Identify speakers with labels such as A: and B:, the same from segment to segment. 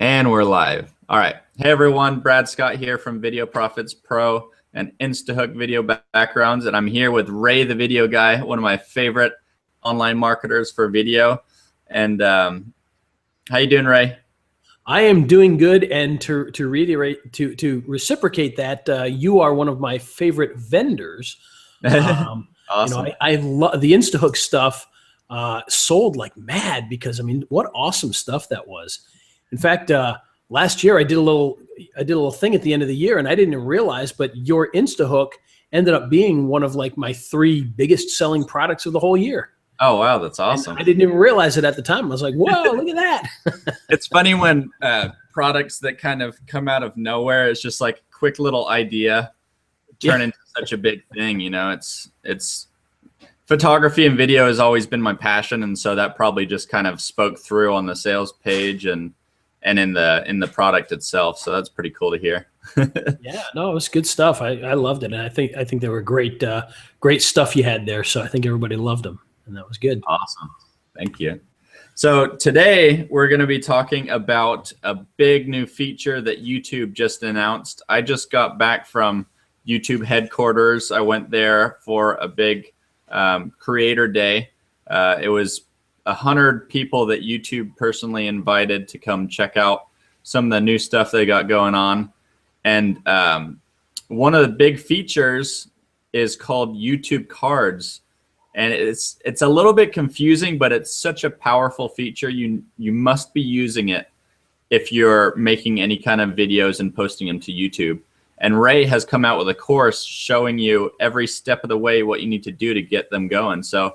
A: And we're live. All right. Hey, everyone. Brad Scott here from Video Profits Pro and Instahook Video Backgrounds. And I'm here with Ray, the video guy, one of my favorite online marketers for video. And how you doing, Ray?
B: I am doing good. And to reiterate, to reciprocate that, you are one of my favorite vendors.
A: Awesome.
B: I love the Instahook stuff. Sold like mad because, I mean, what awesome stuff that was. In fact, last year I did a little thing at the end of the year, and I didn't even realize, but your Instahook ended up being one of like my 3 biggest selling products of the whole year.
A: Oh, wow. That's awesome.
B: And I didn't even realize it at the time. I was like, whoa, look at that. It's
A: funny when products that kind of come out of nowhere, it's just like a quick little idea turn into such a big thing. You know, it's photography and video has always been my passion. And so that probably just kind of spoke through on the sales page and in the product itself. So that's pretty cool to hear.
B: Yeah, no, it was good stuff. I loved it. And I think they were great stuff you had there. So I think everybody loved them, and that was good.
A: Awesome. Thank you. So today we're going to be talking about a big new feature that YouTube just announced. I just got back from YouTube headquarters. I went there for a big creator day. It was 100 people that YouTube personally invited to come check out some of the new stuff they got going on. And one of the big features is called YouTube Cards. And it's a little bit confusing, but it's such a powerful feature. You must be using it if you're making any kind of videos and posting them to YouTube. And Ray has come out with a course showing you every step of the way what you need to do to get them going. So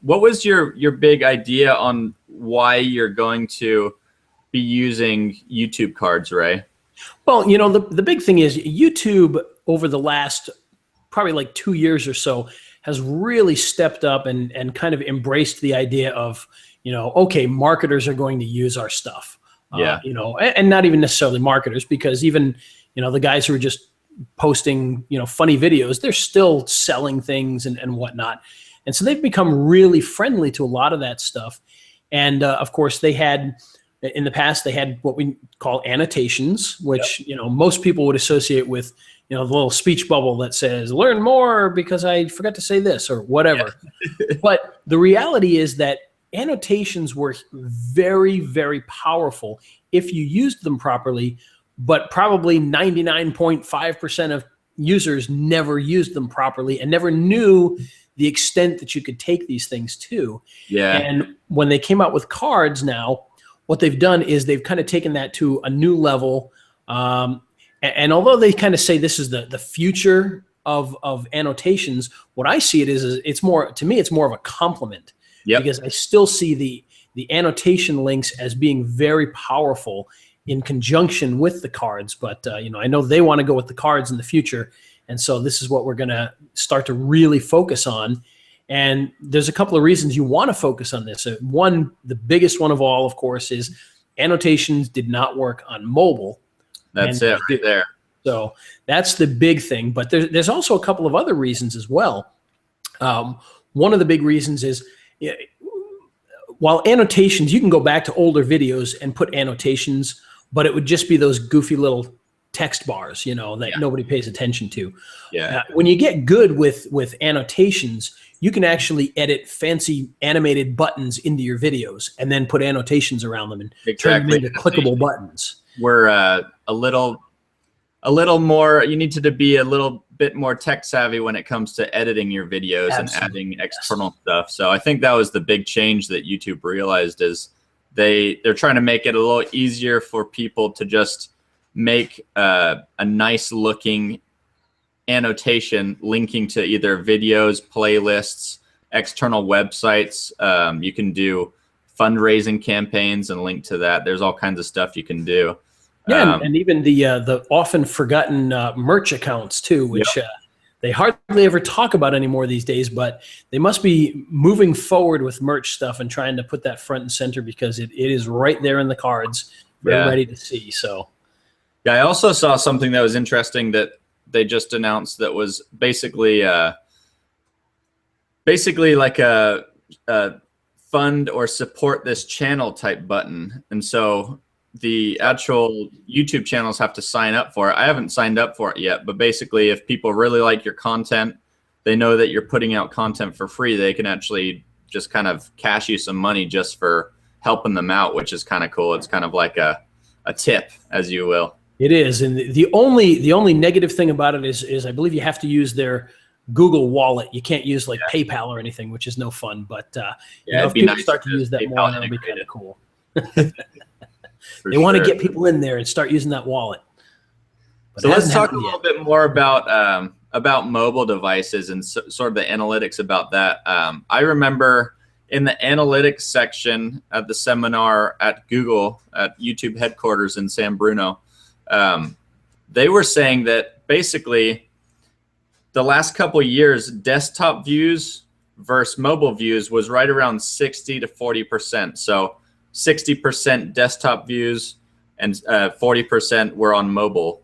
A: what was your big idea on why you're going to be using YouTube Cards, Ray?
B: Well, you know, the big thing is YouTube over the last probably like 2 years or so has really stepped up and kind of embraced the idea of, you know, okay, marketers are going to use our stuff.
A: Yeah.
B: You know, and not even necessarily marketers, because even, you know, the guys who are just posting, you know, funny videos, they're still selling things and whatnot. And so they've become really friendly to a lot of that stuff. And of course, they had, in the past, they had what we call annotations, which, you know, most people would associate with, you know, the little speech bubble that says, learn more because I forgot to say this or whatever. But the reality is that annotations were very, very powerful if you used them properly, but probably 99.5% of users never used them properly and never knew the extent that you could take these things to.
A: Yeah.
B: And when they came out with cards now, what they've done is they've kind of taken that to a new level. And although they kind of say this is the future of annotations, what I see it is it's more, to me, it's more of a compliment.
A: Yep.
B: Because I still see the annotation links as being very powerful in conjunction with the cards. But you know, I know they want to go with the cards in the future. And so this is what we're going to start to really focus on. And there's a couple of reasons you want to focus on this. One, the biggest one of all, of course, is annotations did not work on mobile.
A: That's it right there.
B: So that's the big thing. But there's also a couple of other reasons as well. One of the big reasons is, while annotations, you can go back to older videos and put annotations, but it would just be those goofy little text bars, you know, that nobody pays attention to.
A: Yeah.
B: When you get good with annotations, you can actually edit fancy animated buttons into your videos and then put annotations around them and turn them into clickable buttons.
A: We're a little more, you need to be a little bit more tech savvy when it comes to editing your videos. Absolutely. And adding external stuff. So I think that was the big change that YouTube realized is they're trying to make it a little easier for people to just make a nice looking annotation linking to either videos, playlists, external websites. You can do fundraising campaigns and link to that. There's all kinds of stuff you can do.
B: Yeah, and even the often forgotten merch accounts too, which they hardly ever talk about anymore these days, but they must be moving forward with merch stuff and trying to put that front and center because it is right there in the cards for everybody to see. So
A: yeah, I also saw something that was interesting that they just announced that was basically like a fund or support this channel type button. And so the actual YouTube channels have to sign up for it. I haven't signed up for it yet, but basically if people really like your content, they know that you're putting out content for free, they can actually just kind of cash you some money just for helping them out, which is kind of cool. It's kind of like a tip, as you will.
B: It is. And the only negative thing about it is I believe you have to use their Google Wallet. You can't use like PayPal or anything, which is no fun. But you know, if people start to use that more, that'll be kind of cool. They want to get people in there and start using that wallet. But
A: so let's talk a little bit more about mobile devices and sort of the analytics about that. I remember in the analytics section at the seminar at Google at YouTube headquarters in San Bruno, they were saying that basically the last couple of years, desktop views versus mobile views was right around 60 to 40%. So 60% desktop views and 40% were on mobile.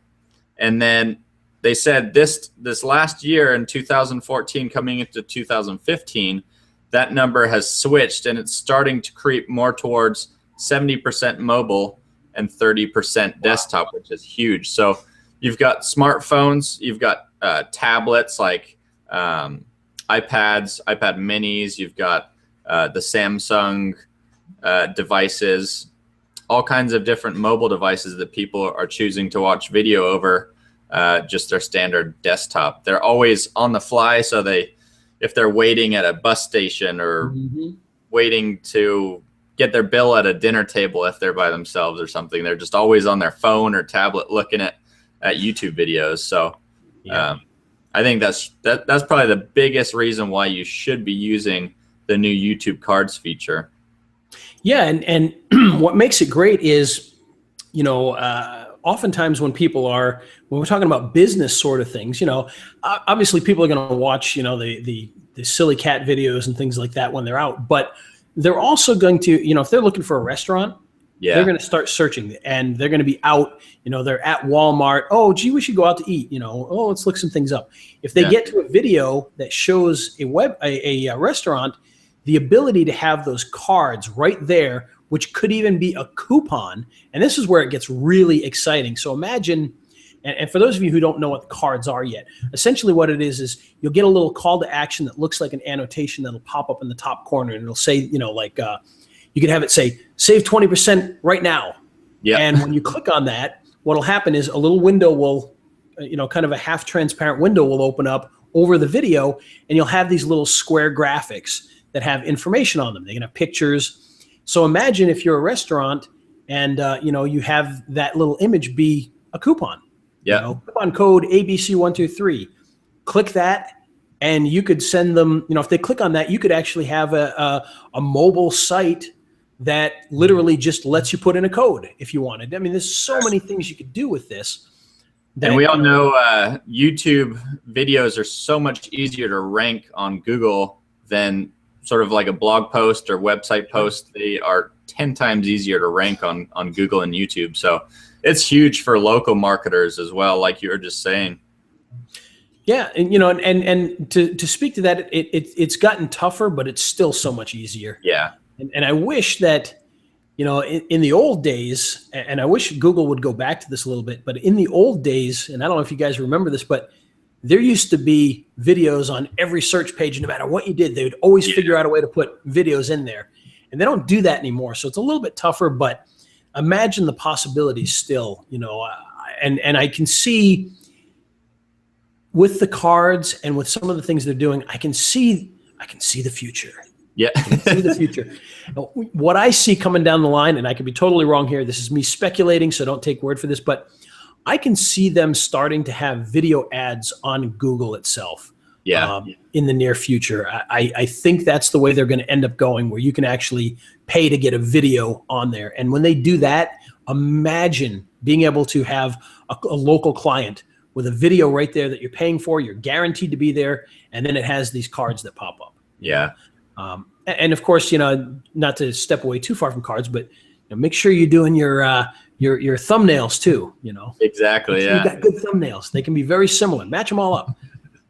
A: And then they said this last year in 2014 coming into 2015, that number has switched and it's starting to creep more towards 70% mobile and 30% desktop, which is huge. So you've got smartphones, you've got tablets like iPads, iPad minis, you've got the Samsung devices, all kinds of different mobile devices that people are choosing to watch video over just their standard desktop. They're always on the fly, so if they're waiting at a bus station or waiting to get their bill at a dinner table if they're by themselves or something, they're just always on their phone or tablet looking at YouTube videos. So I think that's probably the biggest reason why you should be using the new YouTube Cards feature.
B: Yeah, and what makes it great is, you know, oftentimes when we're talking about business sort of things, you know, obviously people are going to watch, you know, the silly cat videos and things like that when they're out, but they're also going to, you know, if they're looking for a restaurant, they're going to start searching and they're going to be out, you know, they're at Walmart. Oh, gee, we should go out to eat, you know, oh, let's look some things up. If they get to a video that shows a restaurant, the ability to have those cards right there, which could even be a coupon. And this is where it gets really exciting. So imagine, and for those of you who don't know what the cards are yet, essentially what it is you'll get a little call to action that looks like an annotation that'll pop up in the top corner, and it'll say, you know, like you could have it say, save 20% right now. Yeah. And when you click on that, what'll happen is a little window will, you know, kind of a half transparent window will open up over the video, and you'll have these little square graphics that have information on them. They can have pictures. So imagine if you're a restaurant and you know, you have that little image be a coupon. Yeah. You know, coupon code ABC123. Click that, and you could send them. You know, if they click on that, you could actually have a mobile site that literally just lets you put in a code if you wanted. I mean, there's so many things you could do with this.
A: And we all know YouTube videos are so much easier to rank on Google than sort of like a blog post or website post. They are 10 times easier to rank on Google and YouTube. So it's huge for local marketers as well, like you were just saying.
B: Yeah, and you know, and to speak to that, it's gotten tougher, but it's still so much easier.
A: Yeah.
B: And I wish that, you know, in the old days, and I wish Google would go back to this a little bit, but in the old days, and I don't know if you guys remember this, but there used to be videos on every search page, and no matter what you did, they would always figure out a way to put videos in there. And they don't do that anymore. So it's a little bit tougher, but imagine the possibilities still, you know, and I can see with the cards and with some of the things they're doing, I can see the future.
A: Yeah.
B: I can see the future. What I see coming down the line, and I could be totally wrong here, this is me speculating, so don't take word for this, but I can see them starting to have video ads on Google itself in the near future. I think that's the way they're going to end up going, where you can actually pay to get a video on there. And when they do that, imagine being able to have a local client with a video right there that you're paying for, you're guaranteed to be there, and then it has these cards that pop up.
A: Yeah.
B: And of course, you know, not to step away too far from cards, but you know, make sure you're doing your thumbnails too, you know.
A: Exactly, yeah.
B: You've got good thumbnails. They can be very similar. Match them all up.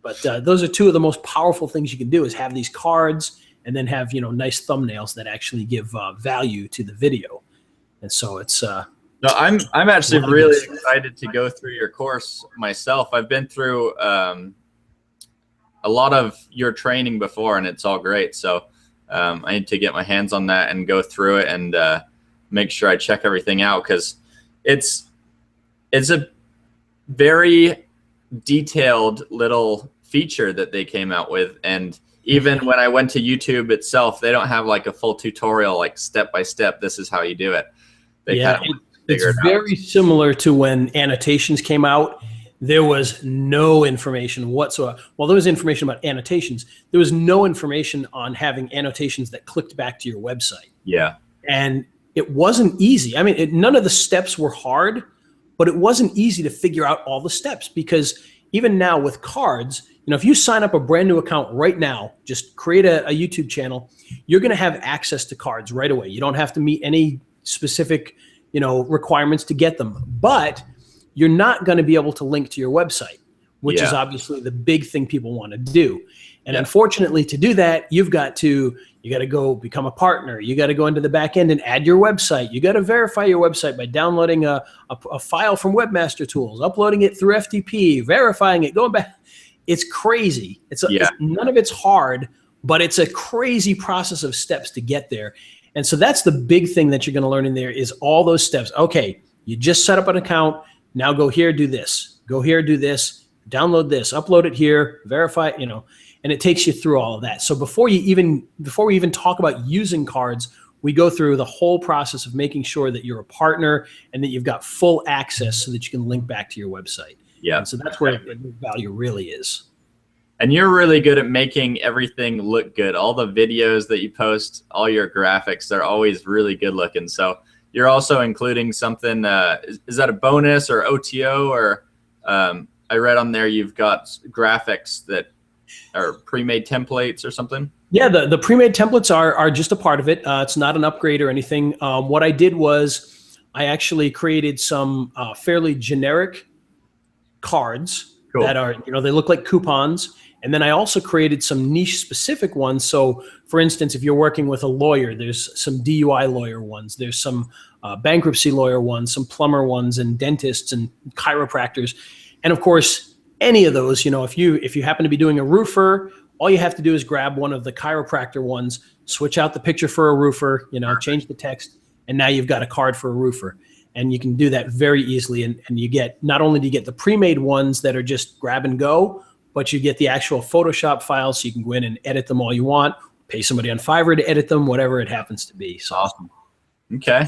B: But those are two of the most powerful things you can do, is have these cards and then have, you know, nice thumbnails that actually give value to the video. And so it's
A: No, I'm actually
B: Really
A: really
B: good.
A: excited to go through your course myself. I've been through a lot of your training before, and it's all great. So I need to get my hands on that and go through it and make sure I check everything out, because it's a very detailed little feature that they came out with. And even when I went to YouTube itself, they don't have like a full tutorial, like step by step, this is how you do it. They
B: Yeah,
A: kind of
B: it's
A: figure it
B: very
A: out.
B: similar to when annotations came out. There was no information whatsoever. Well, there was information about annotations. There was no information on having annotations that clicked back to your website.
A: Yeah.
B: And it wasn't easy. I mean, none of the steps were hard, but it wasn't easy to figure out all the steps, because even now with cards, if you sign up a brand new account right now, just create a YouTube channel, you're going to have access to cards right away. You don't have to meet any specific, requirements to get them, but you're not going to be able to link to your website, which is obviously the big thing people want to do. And unfortunately, to do that, you got to go become a partner. You got to go into the back end and add your website. You got to verify your website by downloading a file from Webmaster Tools, uploading it through FTP, verifying it, going back. It's crazy. None of it's hard, but it's a crazy process of steps to get there. And so that's the big thing that you're going to learn in there, is all those steps. Okay, you just set up an account. Now go here, do this. Go here, do this. Download this. Upload it here. Verify it, and it takes you through all of that. So before we even talk about using cards, we go through the whole process of making sure that you're a partner and that you've got full access so that you can link back to your website. Yeah. And so that's where the value really is.
A: And you're really good at making everything look good. All the videos that you post, all your graphics, they're always really good looking. So you're also including something, is that a bonus or OTO, or I read on there you've got graphics that are pre-made templates or something?
B: Yeah, the pre-made templates are just a part of it. It's not an upgrade or anything. What I did was I actually created some fairly generic cards that are, they look like coupons. And then I also created some niche specific ones. So for instance, if you're working with a lawyer, there's some DUI lawyer ones, there's some bankruptcy lawyer ones, some plumber ones, and dentists and chiropractors. And of course, any of those, if you happen to be doing a roofer, all you have to do is grab one of the chiropractor ones, switch out the picture for a roofer, change the text, and now you've got a card for a roofer. And you can do that very easily. And you get, not only do you get the pre-made ones that are just grab and go, but you get the actual Photoshop files, so you can go in and edit them all you want, pay somebody on Fiverr to edit them, whatever it happens to be. So
A: awesome. Okay.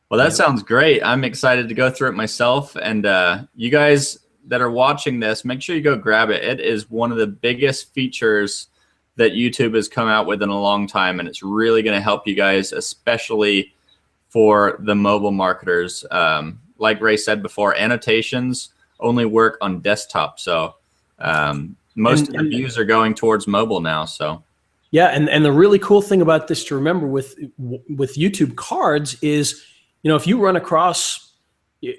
A: Well, that sounds great. I'm excited to go through it myself. And you guys that are watching this, make sure you go grab it. It is one of the biggest features that YouTube has come out with in a long time, and it's really going to help you guys, especially for the mobile marketers. Like Ray said before, annotations only work on desktop, so most of the views are going towards mobile now. So
B: yeah, and the really cool thing about this to remember with YouTube cards is, if you run across,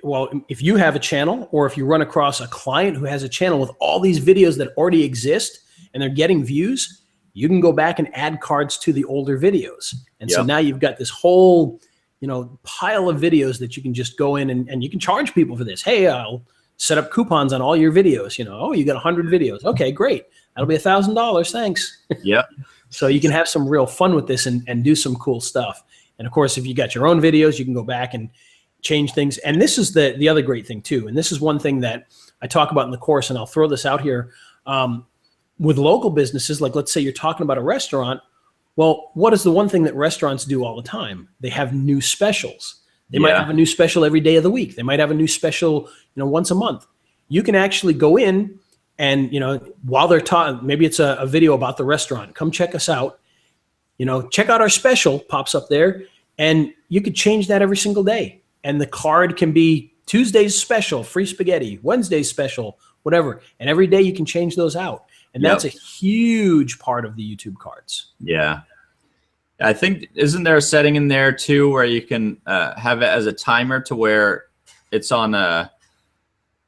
B: well, if you have a channel, or if you run across a client who has a channel with all these videos that already exist and they're getting views, you can go back and add cards to the older videos. And so now you've got this whole, pile of videos that you can just go in and you can charge people for this. Hey, I'll set up coupons on all your videos. Oh, you got 100 videos. Okay, great. That'll be $1,000. Thanks.
A: Yeah.
B: So you can have some real fun with this and do some cool stuff. And of course, if you got your own videos, you can go back and change things. And this is the other great thing too. And this is one thing that I talk about in the course, and I'll throw this out here. With local businesses, like let's say you're talking about a restaurant. Well, what is the one thing that restaurants do all the time? They have new specials. They might have a new special every day of the week. They might have a new special, once a month. You can actually go in and, while they're talking, maybe it's a video about the restaurant. Come check us out. Check out our special, pops up there, and you could change that every single day. And the card can be Tuesday's special, free spaghetti, Wednesday's special, whatever. And every day you can change those out. And that's a huge part of the YouTube cards.
A: Yeah. I think, isn't there a setting in there too where you can have it as a timer to where it's on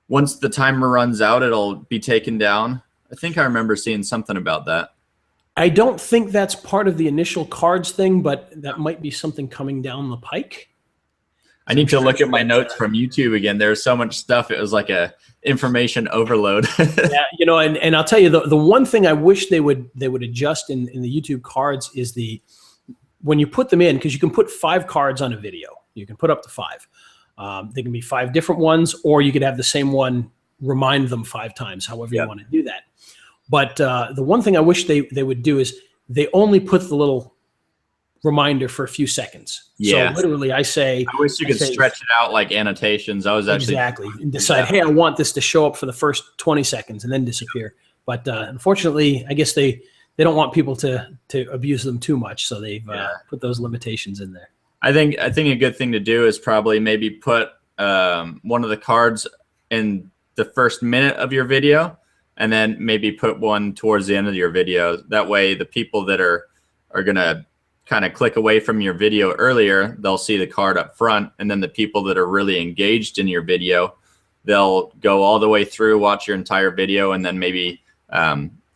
A: once the timer runs out, it'll be taken down? I think I remember seeing something about that.
B: I don't think that's part of the initial cards thing, but that might be something coming down the pike.
A: I need to look at my notes from YouTube again. There's so much stuff. It was like a information overload.
B: Yeah, you know, and I'll tell you the one thing I wish they would adjust in the YouTube cards is when you put them in, because you can put 5 cards on a video. You can put up to 5. They can be 5 different ones, or you could have the same one remind them 5 times, however you want to do that. But the one thing I wish they would do is they only put the little reminder for a few seconds.
A: Yeah.
B: So literally I
A: wish you could stretch it out like annotations. I was actually
B: exactly decide, hey, I want this to show up for the first 20 seconds and then disappear. But unfortunately, I guess they don't want people to abuse them too much. So they've put those limitations in there.
A: I think a good thing to do is probably maybe put one of the cards in the first minute of your video, and then maybe put one towards the end of your video. That way the people that are gonna kind of click away from your video earlier, they'll see the card up front, and then the people that are really engaged in your video, they'll go all the way through, watch your entire video, and then maybe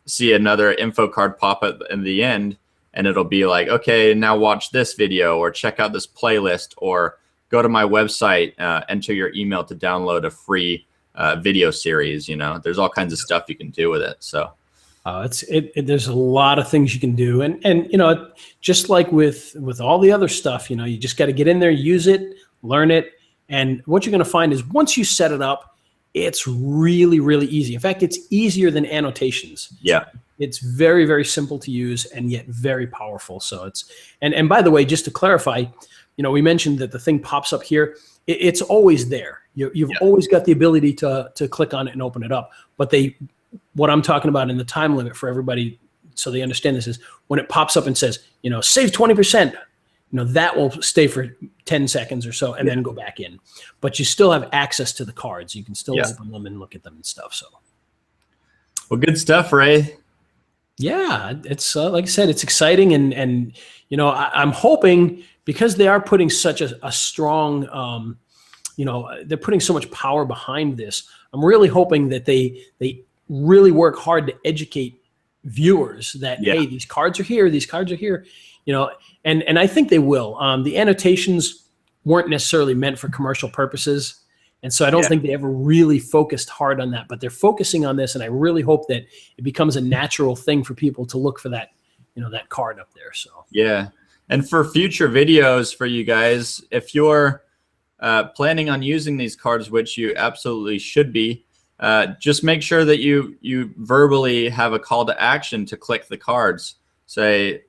A: see another info card pop up in the end, and it'll be like, okay, now watch this video, or check out this playlist, or go to my website, enter your email to download a free video series. You know, there's all kinds of stuff you can do with it. So
B: there's a lot of things you can do, and you know, just like with all the other stuff, you know, you just got to get in there, use it, learn it, and what you're going to find is once you set it up, it's really, really easy. In fact, it's easier than annotations.
A: Yeah,
B: it's very, very simple to use and yet very powerful. So it's and by the way, just to clarify, you know, we mentioned that the thing pops up here. It's always there. You've always got the ability to click on it and open it up, but what I'm talking about in the time limit for everybody, so they understand this, is when it pops up and says, you know, save 20%, you know, that will stay for 10 seconds or so and then go back in. But you still have access to the cards. You can still open them and look at them and stuff. So,
A: well, good stuff, Ray.
B: Yeah, it's like I said, it's exciting, and you know, I'm hoping, because they are putting such a strong, you know, they're putting so much power behind this. I'm really hoping that they really work hard to educate viewers that, hey, these cards are here, you know, and I think they will. The annotations weren't necessarily meant for commercial purposes, and so I don't think they ever really focused hard on that, but they're focusing on this, and I really hope that it becomes a natural thing for people to look for that, you know, that card up there. So
A: yeah, and for future videos for you guys, if you're planning on using these cards, which you absolutely should be, just make sure that you verbally have a call to action to click the cards. Say,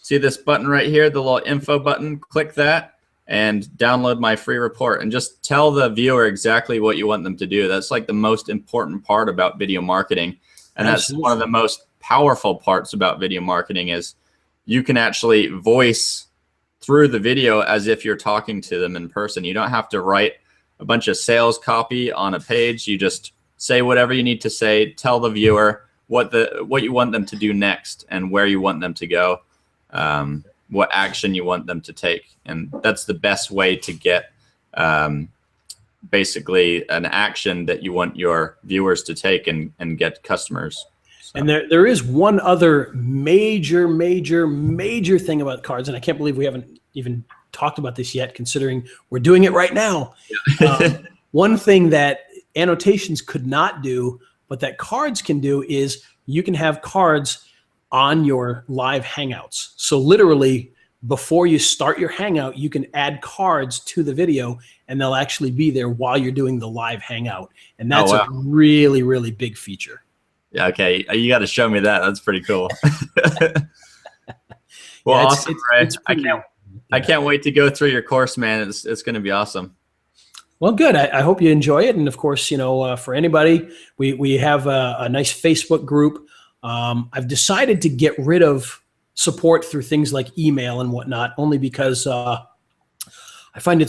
A: see this button right here, the little info button, click that and download my free report, and just tell the viewer exactly what you want them to do. That's like the most important part about video marketing. And that's one of the most powerful parts about video marketing, is you can actually voice through the video as if you're talking to them in person. You don't have to write a bunch of sales copy on a page. You just say whatever you need to say, tell the viewer what you want them to do next and where you want them to go, what action you want them to take. And that's the best way to get basically an action that you want your viewers to take and get customers. So.
B: And there is one other major thing about cards, and I can't believe we haven't even talked about this yet, considering we're doing it right now. One thing that annotations could not do, but that cards can do, is you can have cards on your live Hangouts. So literally, before you start your Hangout, you can add cards to the video, and they'll actually be there while you're doing the live Hangout. And that's a really, really big feature. Yeah,
A: okay. You got to show me that. That's pretty cool. Well, awesome, Ray. I can't wait to go through your course, man. It's going to be awesome.
B: Well, good. I hope you enjoy it. And of course, you know, for anybody, we have a nice Facebook group. I've decided to get rid of support through things like email and whatnot, only because I find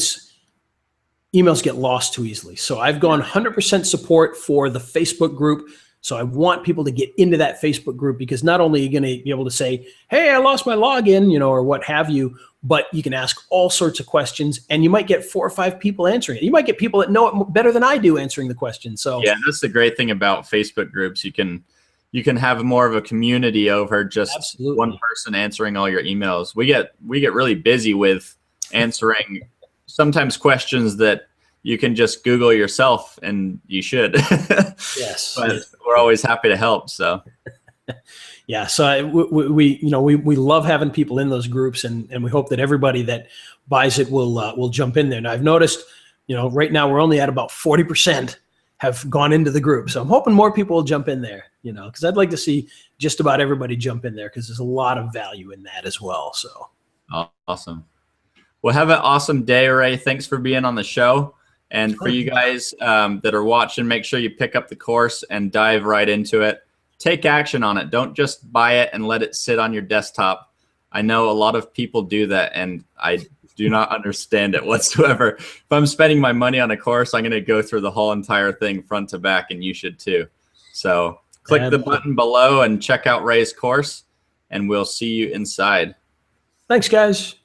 B: emails get lost too easily. So I've gone 100% support for the Facebook group. So I want people to get into that Facebook group, because not only are you going to be able to say, hey, I lost my login, you know, or what have you, but you can ask all sorts of questions, and you might get 4 or 5 people answering it. You might get people that know it better than I do answering the question. So
A: yeah, that's the great thing about Facebook groups. You can have more of a community over just one person answering all your emails. We get really busy with answering sometimes questions that you can just Google yourself, and you should.
B: Yes.
A: But we're always happy to help. So.
B: Yeah. So we love having people in those groups, and we hope that everybody that buys it will jump in there. Now I've noticed, right now we're only at about 40% have gone into the group. So I'm hoping more people will jump in there, because I'd like to see just about everybody jump in there, because there's a lot of value in that as well. So.
A: Awesome. Well, have an awesome day, Ray. Thanks for being on the show. And for you guys that are watching, make sure you pick up the course and dive right into it. Take action on it. Don't just buy it and let it sit on your desktop. I know a lot of people do that, and I do not understand it whatsoever. If I'm spending my money on a course, I'm going to go through the whole entire thing front to back, and you should too. So click the button below and check out Ray's course, and we'll see you inside.
B: Thanks, guys.